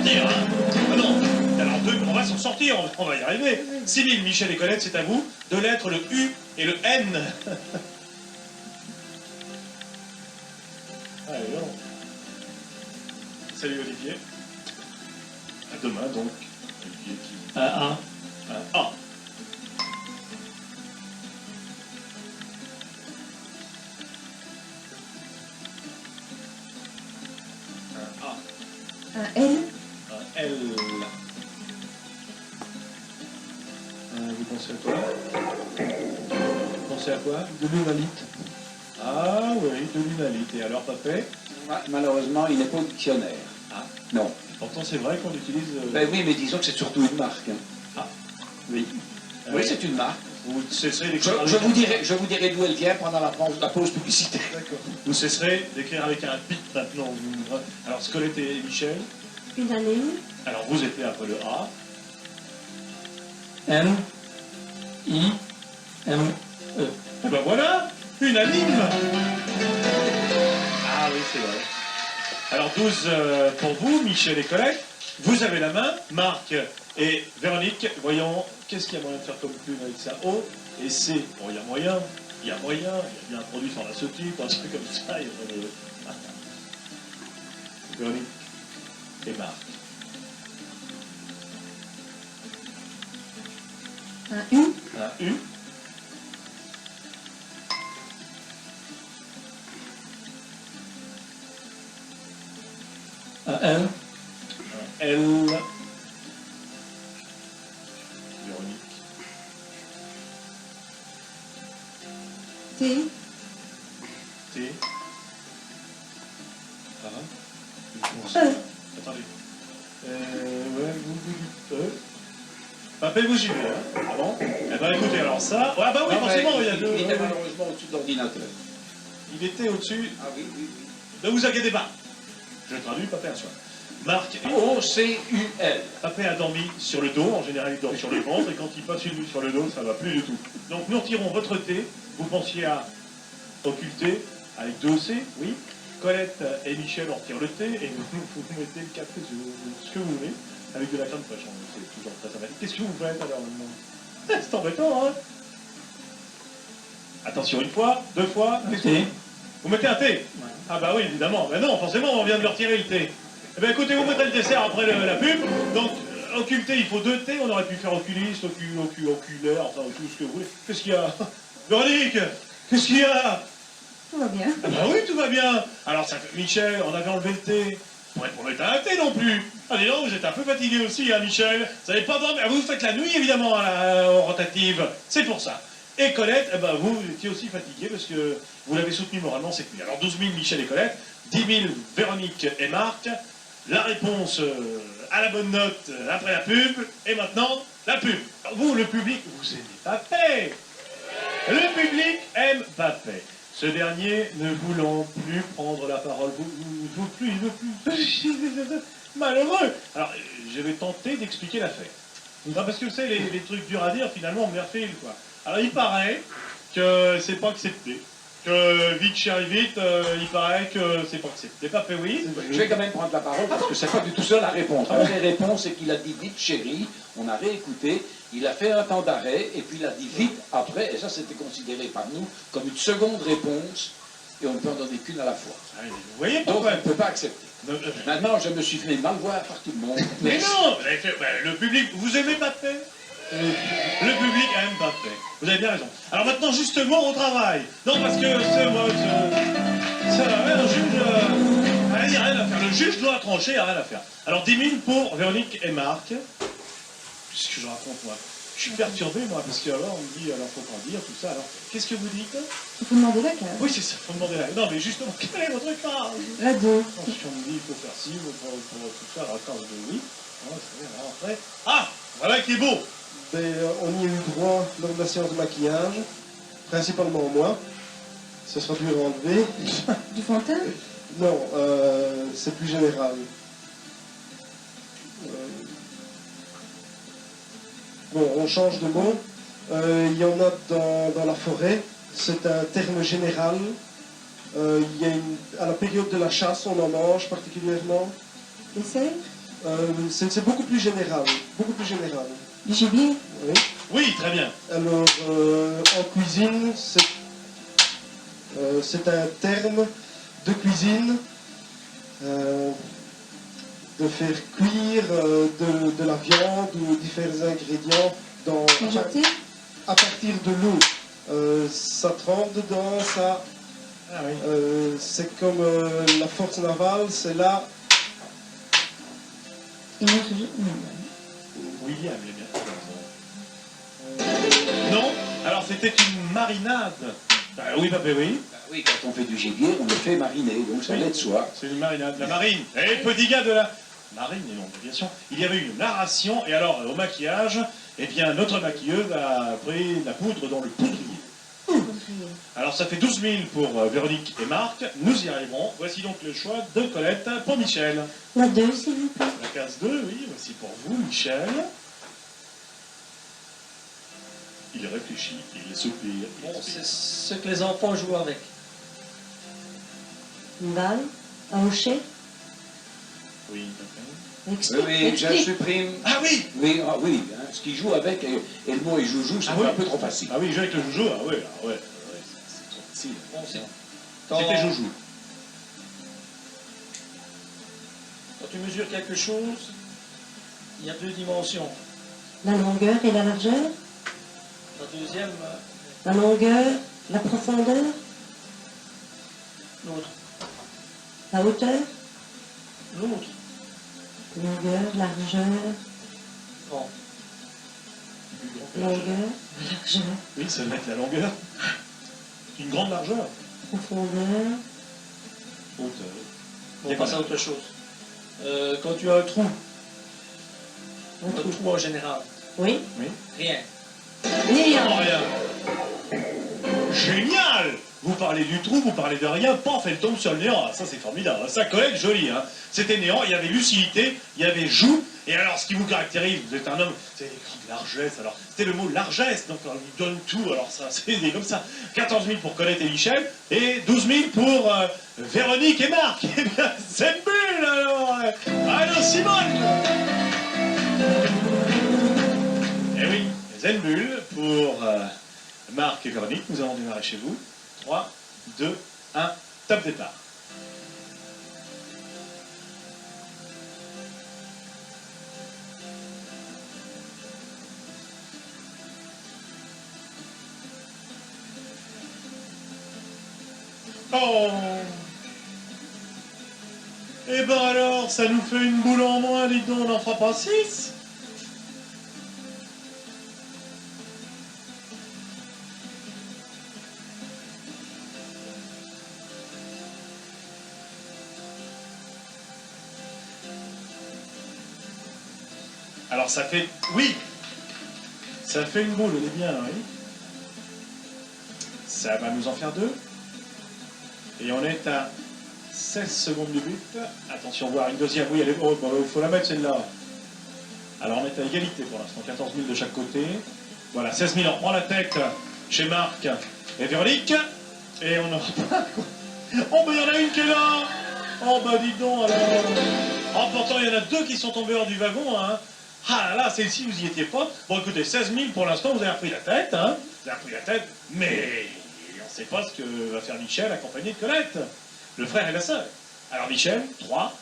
sortir, hein. Ah non, alors on va s'en sortir, on va y arriver. Sybille, Michel et Colette, c'est à vous. Deux lettres, le U et le N. Allez, non. Salut Olivier. À demain donc. Olivier qui... Un A. Un A. Un A. Un L. Un L. Vous pensez à quoi? Vous pensez à quoi? De l'humanite. Ah oui, de l'unalite. Et alors, Papé? Malheureusement, il n'est pas au dictionnaire. Ah. Non. Pourtant, c'est vrai qu'on utilise... Ben oui, mais disons que c'est surtout une marque. Hein. Ah. Oui. Oui, c'est une marque. Vous cesserez Je, d'écrire je vous dirai d'où elle vient pendant la pause publicitaire. D'accord. Vous cesserez d'écrire avec un bit maintenant. Alors, Scolette et Michel. Une ligne. Alors, vous étiez après le A. M. I. M. E. Et ben voilà, unanime. Ah oui, c'est vrai. Alors, 12 pour vous, Michel et Colette. Vous avez la main, Marc et Véronique. Voyons, qu'est-ce qu'il y a moyen de faire comme plume avec ça? O et C. Bon, il y a moyen. Il y a bien un produit pharmaceutique, un truc comme ça. Véronique et Marc. Un U. Un U. Un L. Un L. Véronique. T. T. Ah. E. Attendez. Ouais, vous dites E. Appelez-vous JB, hein. Ah bon? Eh ben écoutez, alors ça... Ah bah oui, Non, forcément, il y a deux... Il était malheureusement au-dessus de l'ordinateur. Il était au-dessus... Ah oui, oui, oui. Ne vous inquiétez pas. Je traduis, Papé à soi. Marc, O-C-U-L. Papé a dormi sur le dos, en général il dort sur le ventre, et quand il passe une nuit sur le dos, ça va plus du tout. Donc nous retirons votre thé, vous pensiez à occulter, avec 2 C, oui. Colette et Michel, on retire le thé, et vous mettez le café, ce que vous voulez, avec de la crème fraîche, c'est toujours très sympathique. Qu'est-ce que vous faites alors maintenant? C'est embêtant, hein? Attention, une fois, 2 fois, qu'est-ce que T. vous mettez un thé? Ah bah oui, évidemment. Ben non, forcément, on vient de le retirer le thé. Eh bien écoutez, vous mettez le dessert après la pub. Donc, occulter, il faut 2 thés. On aurait pu faire oculiste, oculaire, enfin tout ce que vous voulez. Qu'est-ce qu'il y a? Véronique, qu'est-ce qu'il y a? Tout va bien. Ah bah oui, tout va bien. Alors, ça fait... Michel, on avait enlevé le thé. On pourrait pas mettre un thé non plus. Ah dis donc, vous êtes un peu fatigué aussi, hein, Michel. Vous n'avez pas dormi. Ah, vous faites la nuit, évidemment, à la rotative. C'est pour ça. Et Colette, eh ben, vous étiez aussi fatigué parce que vous l'avez soutenu moralement cette nuit. Alors 12 000 Michel et Colette, 10 000 Véronique et Marc. La réponse à la bonne note après la pub. Et maintenant, la pub. Alors, vous, le public, vous aimez Papé. Le public aime Papé. Ce dernier, ne voulant plus prendre la parole, il veut plus. Malheureux. Alors, je vais tenter d'expliquer l'affaire. Non, parce que vous savez, les trucs durs à dire, finalement, on me les refile, quoi. Alors, il paraît que c'est pas accepté. Que vite, chérie, vite, il paraît que c'est pas accepté. Papé, oui. Je vais quand même prendre la parole parce que c'est pas du tout ça la réponse. La vraie réponse, c'est qu'il a dit vite chérie, on a réécouté, il a fait un temps d'arrêt et puis il a dit vite après, et ça c'était considéré par nous comme une seconde réponse et on ne peut en donner qu'une à la fois. Ah, vous voyez Donc pourquoi? on ne peut pas accepter. Maintenant, je me suis fait mal voir par tout le monde. Mais non, vous avez fait, le public, vous aimez Papé? Le public aime Papé. Vous avez bien raison. Alors maintenant, justement, au travail. Non, parce que c'est moi, un juge, il n'y a rien à faire. Le juge doit trancher, il n'y a rien à faire. Alors 10 000 pour Véronique et Marc. Qu'est-ce que je raconte, moi? Je suis perturbé, moi, parce que alors, on me dit, alors, faut pas dire, tout ça. Alors, qu'est-ce que vous dites? Il faut demander la case. Oui, c'est ça, faut demander la... Non, mais justement, quel est votre cas? La 2. Quand on me dit, il faut faire ci, il faut tout ça, alors, quand je dis oui, alors après... Ah, voilà qui est beau. Ben, on y a eu droit lors de la séance de maquillage, principalement moi. Ce sera dur à enlever. Du fond de teint. Non, c'est plus général. Bon, on change de mot. Il y en a dans la forêt. C'est un terme général. Il y a à la période de la chasse, on en mange particulièrement. Essaye. C'est beaucoup plus général. Beaucoup plus général. Du gibier. Oui. Oui, très bien. Alors, en cuisine, c'est un terme de cuisine, de faire cuire de la viande ou différents ingrédients Mijoter. à partir de l'eau. Ça trempe dedans, ça. Ah oui. C'est comme la force navale, c'est là. Immerger. William, il est bien. Non. Alors, c'était une marinade. Oui, papa, oui. Oui, quand on fait du gibier, on le fait mariner, donc ça allait de soi. C'est une marinade. La marine. Et petit gars de la marine, et non, bien sûr. Il y avait une narration. Et alors, au maquillage, eh bien, notre maquilleuse a pris la poudre dans le poudrier. Alors, ça fait 12 000 pour Véronique et Marc. Nous y arriverons. Voici donc le choix de Colette pour Michel. La 2, s'il vous plaît. La case 2, oui, voici pour vous, Michel. Il réfléchit, il soupire. Bon, c'est ce que les enfants jouent avec. Une balle. Un hochet. Oui, d'accord. Explique. Oui, je Explique. supprime. Ah oui. Oui, hein, ce qu'il joue avec et le mot et joujou, c'est Ah oui. un peu trop facile. Ah oui, jouer avec le joujou, ah ouais, c'est trop facile. Bon, c'est... C'était joujou. Quand tu mesures quelque chose, il y a 2 dimensions. La longueur et la largeur. La deuxième, La longueur, la profondeur, l'autre. la hauteur. L'autre. Longueur, largeur, Bon. longueur, largeur, Oui, ça va être la longueur. Une grande largeur. profondeur. Hauteur. On passe à autre chose. Quand tu as un trou Un trou. en général, Oui. rien. Néant. Oh, rien. Génial. Vous parlez du trou, vous parlez de rien, paf, elle tombe sur le néant. Ah, ça, c'est formidable. Ça, Colette, joli. Hein. C'était néant, il y avait lucidité, il y avait joue. Et alors, ce qui vous caractérise, vous êtes un homme, c'est grande largesse. Alors, c'était le mot largesse, donc on lui donne tout. Alors, ça, c'est comme ça. 14 000 pour Colette et Michel, et 12 000 pour Véronique et Marc. Eh bien, c'est une bulle, alors. Allô, Simone. Eh oui, Zenbull pour Marc et Véronique. Nous allons démarrer chez vous. 3, 2, 1, top départ. Oh! Eh ben alors, ça nous fait une boule en moins, dites donc, on n'en fera pas 6? Alors ça fait... Oui! Ça fait une boule, on est bien, oui. Ça va nous en faire 2. Et on est à 16 secondes du but. Attention, voir une deuxième. Oui, elle est... Oh, bah, il faut la mettre celle-là. Alors on est à égalité pour l'instant. 14 000 de chaque côté. Voilà, 16 000. On reprend la tête chez Marc et Véronique. Et on aura pas... Oh, bah il y en a une qui est là. Oh, bah dites donc alors. Oh, pourtant, il y en a 2 qui sont tombés hors du wagon, hein. Ah là là, celle-ci, vous n'y étiez pas. Bon, écoutez, 16 000 pour l'instant, vous avez repris la tête, hein. Vous avez repris la tête, mais on ne sait pas ce que va faire Michel accompagné de Colette, le frère et la sœur. Alors, Michel, 3,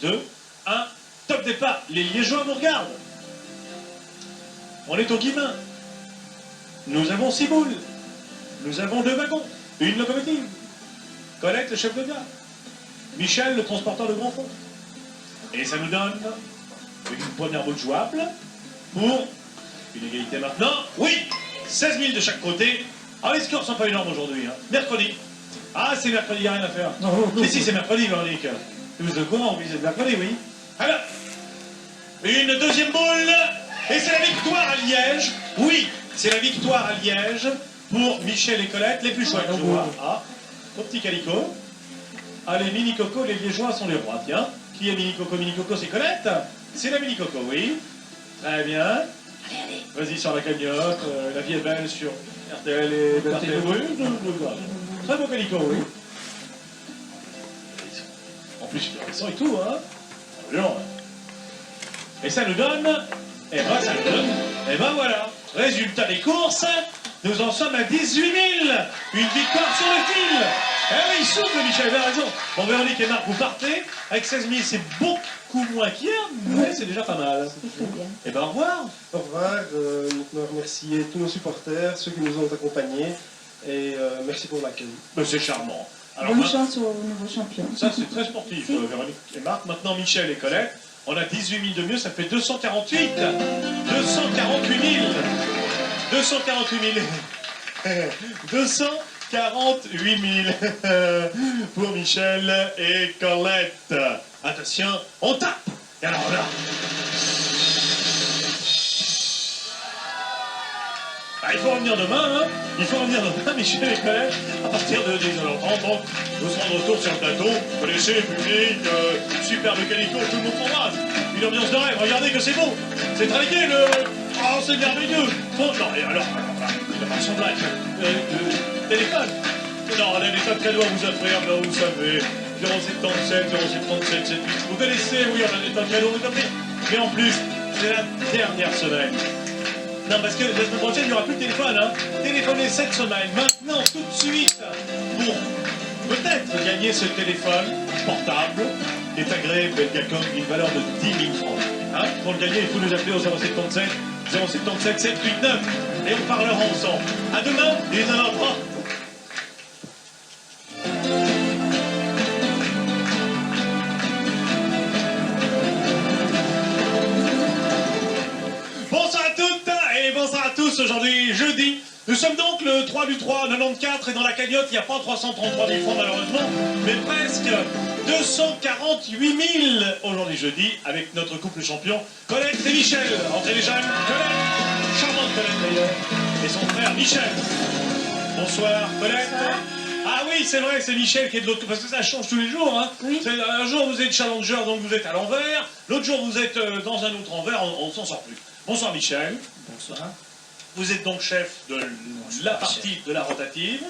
2, 1, top départ. Les Liégeois nous regardent. On est au Guillemin. Nous avons 6 boules. Nous avons 2 wagons. Une locomotive. Colette, le chef de gare. Michel, le transporteur de grand fond. Et ça nous donne une première boule jouable pour une égalité maintenant. Oui, 16 000 de chaque côté. Ah, les scores sont pas énormes aujourd'hui. Hein. Mercredi. Ah, c'est mercredi, il n'y a rien à faire. Mais si, c'est mercredi, Véronique. Vous êtes au courant, oui, c'est mercredi, oui. Alors, une deuxième boule. Et c'est la victoire à Liège. Oui, c'est la victoire à Liège pour Michel et Colette, les plus chouettes, je vois. Ah, au petit calicot. Ah, les mini-cocos, les Liégeois sont les rois, tiens. Qui est mini-coco? Mini-coco, c'est Colette. C'est la mini-coco, oui. Très bien. Allez, allez. Vas-y sur la cagnotte. La vie est belle sur RTL et RTL. Oui, très beau calicot, oui. En plus, il est récent et tout, hein. Bien. Et ça nous donne, et ben ça nous donne, et ben voilà, résultat des courses, nous en sommes à 18 000, une victoire sur le fil. Eh oui, il souffle, Michel, il a raison. Bon, Véronique et Marc, vous partez, avec 16 000, c'est beaucoup moins qu'hier, mais c'est déjà pas mal. C'est très bien. Et ben au revoir. Au revoir, maintenant remercier tous nos supporters, ceux qui nous ont accompagnés, et merci pour l'accueil. Ben, c'est charmant. Alors, Bonne chance aux nouveaux champions. ça, c'est très sportif, Si. Véronique et Marc. Maintenant, Michel et Colette. On a 18 000 de mieux, ça fait 248. 248 000. 248 000. 248 000 pour Michel et Colette. Attention, on tape. Et alors là. Ah, il faut revenir demain, hein. Il faut revenir demain, Michel et Colette, à partir de 10h30. Donc, nous serons de retour sur le plateau. Vous connaissez le public, superbe calico, tout le monde s'embrasse. Une ambiance de rêve, regardez que c'est beau. C'est très gai, le... Oh, c'est merveilleux. Bon, non, et alors là, il va son blague. Téléphone. Non, on a des tas de cadeaux à vous offrir, là, vous savez. 077, 077, 78. Vous connaissez, oui, on a des tas de cadeaux à vous offrir. Mais en plus, c'est la dernière semaine. Non, parce que la semaine prochaine, il n'y aura plus de téléphone. Hein. Téléphonez cette semaine, maintenant, tout de suite, pour peut-être gagner ce téléphone portable qui est agréé Belgacom d'une valeur de 10 000 francs. Hein. Pour le gagner, il faut nous appeler au 077 077 789 et on parlera ensemble. À demain, et les enfants. Bonsoir à toutes et bonsoir à tous. Aujourd'hui, jeudi, nous sommes donc le 3 du 3, 94 et dans la cagnotte, il n'y a pas 333 000 francs malheureusement, mais presque 248 000 aujourd'hui jeudi avec notre couple champion Colette et Michel. Entrez les jeunes, Colette, charmante Colette d'ailleurs, et son frère Michel. Bonsoir Colette. Bonsoir. Ah oui, c'est vrai, c'est Michel qui est de l'autre côté, parce que ça change tous les jours. Hein. Oui. Un jour vous êtes challenger, donc vous êtes à l'envers, l'autre jour vous êtes dans un autre envers, on s'en sort plus. Bonsoir Michel. Bonsoir. Vous êtes donc chef de la partie de la rotative.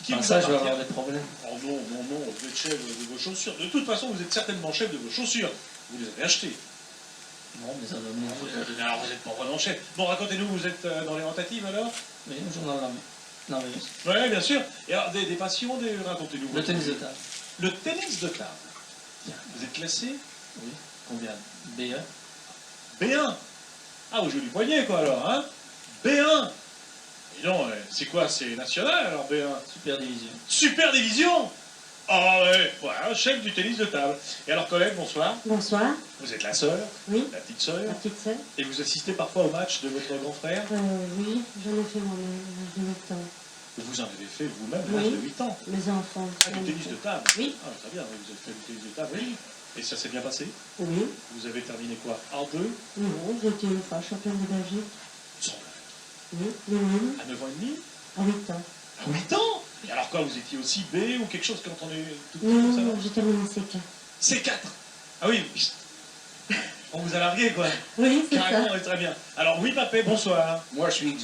Qui vous Ça, je vais appartient. avoir des problèmes. Oh non, non, non, vous êtes chef de vos chaussures. De toute façon, vous êtes certainement chef de vos chaussures. Vous les avez achetées. Non, mais ça va venir. Alors vous n'êtes pas vraiment chef. Bon, racontez-nous, vous êtes dans les rotatives alors? Oui, un journal dans la main. Non, mais Oui, bien sûr. Et alors, des passions, racontez-nous. le tennis de table. Le tennis de table. Vous êtes classé Oui. Combien? B1. B1. Ah, vous jouez du poignet, quoi, alors, hein? B1. Dis donc, c'est quoi? C'est national, alors, B1? Super division. Super division. Ah ouais, voilà, chef du tennis de table. Et alors, Colette, bonsoir. Bonsoir. Vous êtes la sœur, Oui, la petite sœur, la petite sœur. et vous assistez parfois au match de votre grand frère. Oui, j'en ai fait moi-même, de 8 ans. Vous en avez fait vous-même Oui. l'âge de 8 ans. Mes enfants. Ah, du tennis de table. Oui. Ah, très bien, vous avez fait du tennis de table. Oui. Et ça s'est bien passé. Oui. Vous avez terminé quoi? En 2? Non, j'ai été une fois championne de Belgique. Sans Oui, oui, À 9 ans et demi? à 8 ans. À 8 ans? Et alors quoi, vous étiez aussi B ou quelque chose quand on est tout petit Non, comme ça? non, j'ai terminé C4. C4. Ah oui, on vous a largué quoi. Oui, c'est Carrément, ça. ouais, très bien. Alors oui, Papé, bonsoir. Moi, je suis